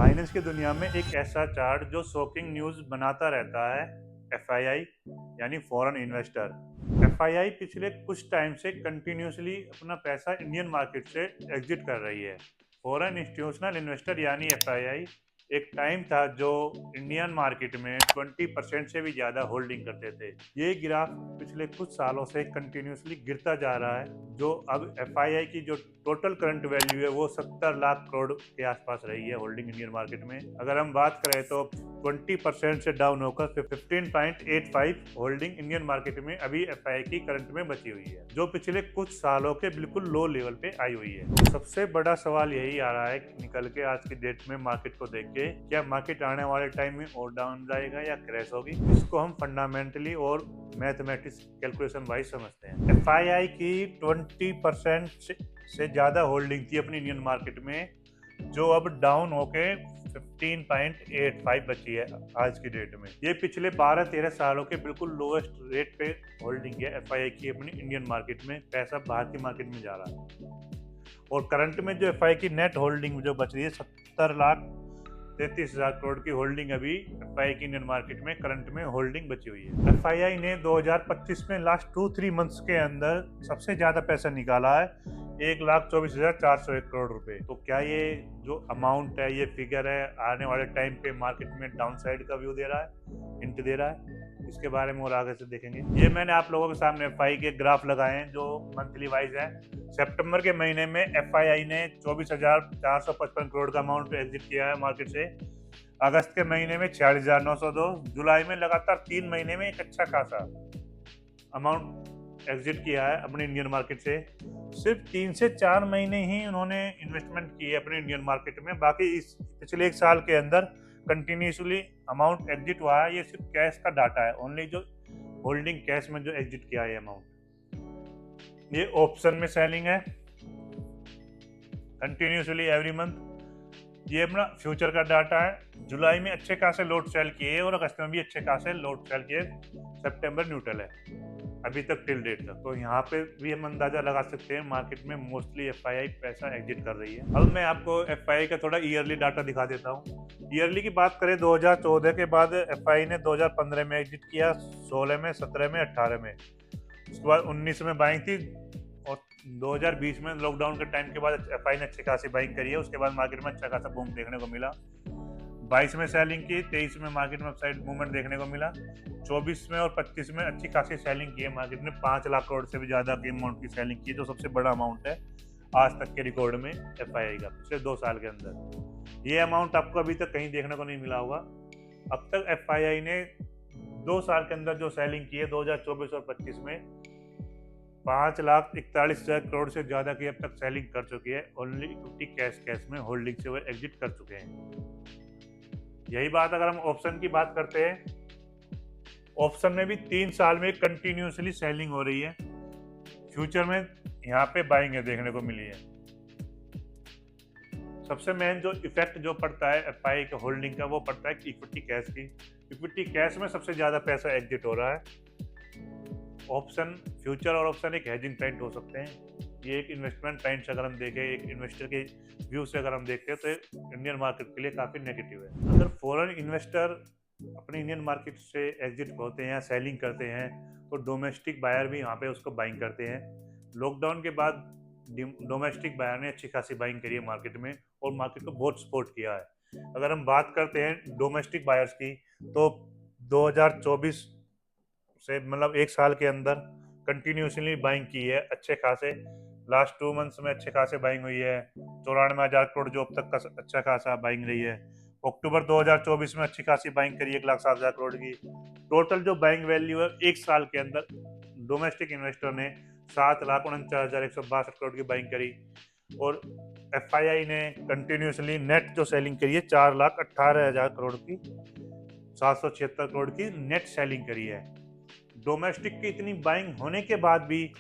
Finance की दुनिया में एक ऐसा चार्ट जो शॉकिंग न्यूज़ बनाता रहता है, एफआईआई यानी फॉरेन इन्वेस्टर। एफआईआई पिछले कुछ टाइम से कंटिन्यूसली अपना पैसा इंडियन मार्केट से एग्जिट कर रही है। फॉरेन इंस्टीट्यूशनल इन्वेस्टर यानी एफआईआई एक टाइम था जो इंडियन मार्केट में 20% से भी ज़्यादा होल्डिंग करते थे। ये ग्राफ पिछले कुछ सालों से कंटिन्यूसली गिरता जा रहा है, जो अब एफआईआई की जो टोटल करंट वैल्यू है वो 70 लाख करोड़ के आसपास रही है होल्डिंग इंडियन मार्केट में। अगर हम बात करें तो 20% से डाउन होकर 15.85 होल्डिंग इंडियन मार्केट में अभी एफआईआई की करंट में बची हुई है, जो पिछले कुछ सालों के बिल्कुल लो लेवल पे आई हुई है। सबसे बड़ा सवाल यही आ रहा है निकल के आज की डेट में मार्केट को देख के, क्या मार्केट आने वाले टाइम में और डाउन जाएगा या क्रैश होगी। इसको हम फंडामेंटली और मैथमेटिक्स कैलकुलेशन वाइज समझते हैं। एफआईआई की 20% से ज्यादा होल्डिंग थी अपनी इंडियन मार्केट में, जो अब डाउन होके 15.85 बची है आज की डेट में। ये पिछले 12-13 सालों के बिल्कुल लोएस्ट रेट पे होल्डिंग है एफआईआई की अपनी इंडियन मार्केट में। पैसा बाहर की मार्केट में जा रहा है और करंट में जो एफआईआई की नेट होल्डिंग जो बच रही है 70,33,000 करोड़ की होल्डिंग अभी एफआईआई की इंडियन मार्केट में करंट में होल्डिंग बची हुई है। एफआईआई ने 2025 में लास्ट 2-3 मंथ्स के अंदर सबसे ज्यादा पैसा निकाला है, 1,24,401 करोड़ रुपए। तो क्या ये जो अमाउंट है, ये फिगर है, आने वाले टाइम पे मार्केट में डाउन साइड का व्यू दे रहा है, हिंट दे रहा है? इसके बारे में और आगे से देखेंगे। ये मैंने आप लोगों के सामने एफआई के ग्राफ लगाए हैं जो मंथली वाइज है। सितंबर के महीने में एफआईआई ने 24,455 करोड़ का अमाउंट एग्जिट किया है मार्केट से। अगस्त के महीने में 46,902, जुलाई में लगातार 3 महीने में एक अच्छा खासा अमाउंट एग्जिट किया है अपने इंडियन मार्केट से। सिर्फ 3 से 4 महीने ही उन्होंने इन्वेस्टमेंट की है अपने इंडियन मार्केट में, बाकी इस पिछले एक साल के अंदर कंटिन्यूसली अमाउंट एग्जिट हुआ है। ये सिर्फ कैश का डाटा है, ओनली जो होल्डिंग कैश में जो एग्जिट किया है अमाउंट। ये ऑप्शन में सेलिंग है कंटिन्यूसली एवरी मंथ। ये अपना फ्यूचर का डाटा है। जुलाई में अच्छे खासे लोड सेल किए और अगस्त में भी अच्छे खासे लोड सेल किए। सितंबर न्यूट्रल है अभी तक टिल डेट तक। तो यहाँ पे भी हम अंदाजा लगा सकते हैं मार्केट में मोस्टली एफआईआई पैसा एग्जिट कर रही है। अब मैं आपको एफआईआई का थोड़ा ईयरली डाटा दिखा देता हूँ। ईयरली की बात करें 2014 के बाद एफआईआई ने 2015 में एग्जिट किया, 16 में, 17 में, 18 में, उसके बाद 19 में बाइंग थी और 2020 में लॉकडाउन के टाइम के बाद एफआईआई ने अच्छी खासी बाइंग करी है। उसके बाद मार्केट में अच्छा खासा बूम देखने को मिला। 22 में सेलिंग की, 23 में मार्केट में अपसाइड मूवमेंट देखने को मिला, 24 में और 25 में अच्छी खासी सेलिंग की है मार्केट ने। 5 लाख करोड़ से भी ज्यादा की अमाउंट की सेलिंग की, जो सबसे बड़ा अमाउंट है आज तक के रिकॉर्ड में एफआईआई का पिछले 2 साल के अंदर। ये अमाउंट आपको अभी तक कहीं देखने को नहीं मिला होगा। अब तक एफआईआई ने 2 साल के अंदर जो सेलिंग की है 2024 और 25 में 5,41,000 करोड़ से ज्यादा की अब तक सेलिंग कर चुकी है। ओनली इक्विटी कैश में होल्डिंग से वो एग्जिट कर चुके हैं। यही बात अगर हम ऑप्शन की बात करते हैं, ऑप्शन में भी 3 साल में कंटिन्यूसली सेलिंग हो रही है। फ्यूचर में यहाँ पे बाइंग है देखने को मिली है। सबसे मेन जो इफेक्ट जो पड़ता है एफआईआई के होल्डिंग का, वो पड़ता है इक्विटी कैश की। इक्विटी कैश में सबसे ज्यादा पैसा एग्जिट हो रहा है। ऑप्शन, फ्यूचर और ऑप्शन एक हेजिंग पॉइंट हो सकते हैं। ये एक इन्वेस्टमेंट पॉइंट अगर हम देखें, एक इन्वेस्टर के व्यू से अगर हम देखते हैं, तो इंडियन मार्केट के लिए काफ़ी नेगेटिव है। अगर फॉरेन इन्वेस्टर अपने इंडियन मार्केट से एग्जिट होते हैं या सेलिंग करते हैं, तो डोमेस्टिक बायर भी यहाँ पे उसको बाइंग करते हैं। लॉकडाउन के बाद डोमेस्टिक बायर ने अच्छी खासी बाइंग करी है मार्केट में और मार्केट को बहुत सपोर्ट किया है। अगर हम बात करते हैं डोमेस्टिक बायर्स की, तो 2024 से मतलब एक साल के अंदर कंटिन्यूसली बाइंग की है अच्छे खासे। लास्ट 2 मंथ्स में अच्छे खासे बाइंग हुई है। 94,000 करोड़ जो अब तक का अच्छा खासा बाइंग रही है। अक्टूबर 2024 में अच्छी खासी बाइंग करी 1,07,000 करोड़ की। टोटल जो बाइंग वैल्यू है एक साल के अंदर डोमेस्टिक इन्वेस्टर ने 7,49,162 करोड़ की बाइंग करी और एफआईआई ने कंटिन्यूसली नेट जो सेलिंग करी है 4,18,000 करोड़ की, 776 करोड़ की नेट सेलिंग करी है। डोमेस्टिक की इतनी बाइंग होने के बाद भी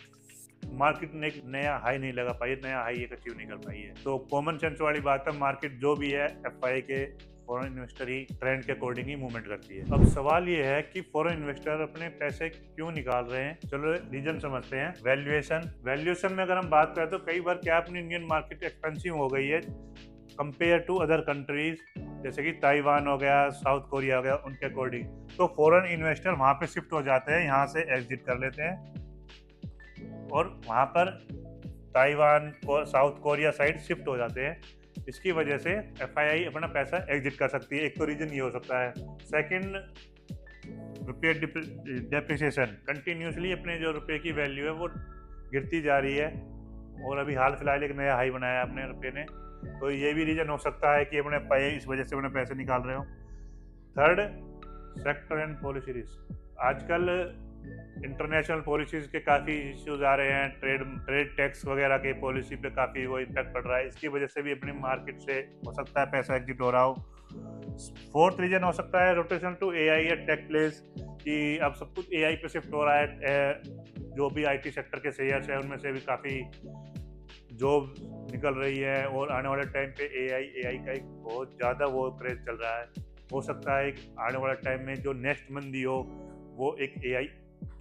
मार्केट ने एक नया हाई नहीं लगा पाई, नया हाई एक अचीव नहीं कर पाई है। तो कॉमन सेंस वाली बात है, मार्केट जो भी है एफआईआई के फॉरेन इन्वेस्टर ही ट्रेंड के अकॉर्डिंग ही मूवमेंट करती है। अब सवाल ये है कि फॉरेन इन्वेस्टर अपने पैसे क्यों निकाल रहे हैं। चलो रीजन समझते हैं। वैल्यूएशन में अगर हम बात करें तो कई बार क्या अपनी इंडियन मार्केट एक्सपेंसिव हो गई है कंपेयर टू अदर कंट्रीज। जैसे कि ताइवान हो गया, साउथ कोरिया हो गया, उनके अकॉर्डिंग। तो फॉरेन इन्वेस्टर वहाँ पे शिफ्ट हो जाते हैं, यहाँ से एग्जिट कर लेते हैं और वहाँ पर ताइवान को साउथ कोरिया साइड शिफ्ट हो जाते हैं। इसकी वजह से एफआईआई अपना पैसा एग्जिट कर सकती है। एक तो रीजन ये हो सकता है। सेकंड, रुपये डेप्रिसिएशन, कंटिन्यूसली अपने जो रुपये की वैल्यू है वो गिरती जा रही है और अभी हाल फिलहाल एक नया हाई बनाया अपने रुपये ने। तो ये भी रीजन हो सकता है कि अपने इस वजह से अपने पैसे निकाल रहे हो। Third, sector and policy risk. आजकल इंटरनेशनल पॉलिसीज के काफ़ी इश्यूज आ रहे हैं, ट्रेड टैक्स वगैरह के पॉलिसी पे काफ़ी वो इम्पैक्ट पड़ रहा है। इसकी वजह से भी अपनी मार्केट से हो सकता है पैसा एग्जिट हो रहा हो। फोर्थ रीजन हो सकता है रोटेशन टू एआई या टेक प्लेस, कि अब सब कुछ एआई पे शिफ्ट हो रहा है। जो भी आईटी सेक्टर के शेयर्स हैं उनमें से भी काफ़ी जॉब निकल रही है और आने वाले टाइम पे एआई का एक बहुत ज़्यादा वो क्रेज चल रहा है। हो सकता है आने वाले टाइम में जो नेक्स्ट मंदी हो वो एक एआई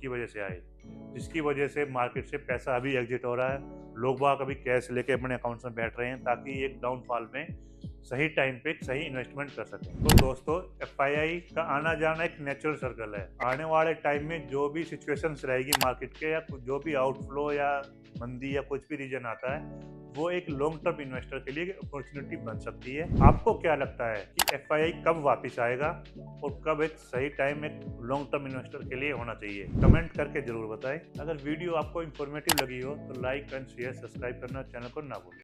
की वजह से आए, जिसकी वजह से मार्केट से पैसा अभी एग्जिट हो रहा है। लोग बाग अभी कैश लेके अपने अकाउंट्स में बैठ रहे हैं ताकि एक डाउनफॉल में सही टाइम पे सही इन्वेस्टमेंट कर सकें। तो दोस्तों, एफआईआई का आना जाना एक नेचुरल सर्कल है। आने वाले टाइम में जो भी सिचुएशंस रहेगी मार्केट के, या जो भी आउटफ्लो या मंदी या कुछ भी रीजन आता है, वो एक लॉन्ग टर्म इन्वेस्टर के लिए अपॉर्चुनिटी बन सकती है। आपको क्या लगता है कि एफआईआई कब वापस आएगा और कब एक सही टाइम एक लॉन्ग टर्म इन्वेस्टर के लिए होना चाहिए? कमेंट करके जरूर बताएं। अगर वीडियो आपको इन्फॉर्मेटिव लगी हो तो लाइक एंड शेयर, सब्सक्राइब करना चैनल को ना भूलें।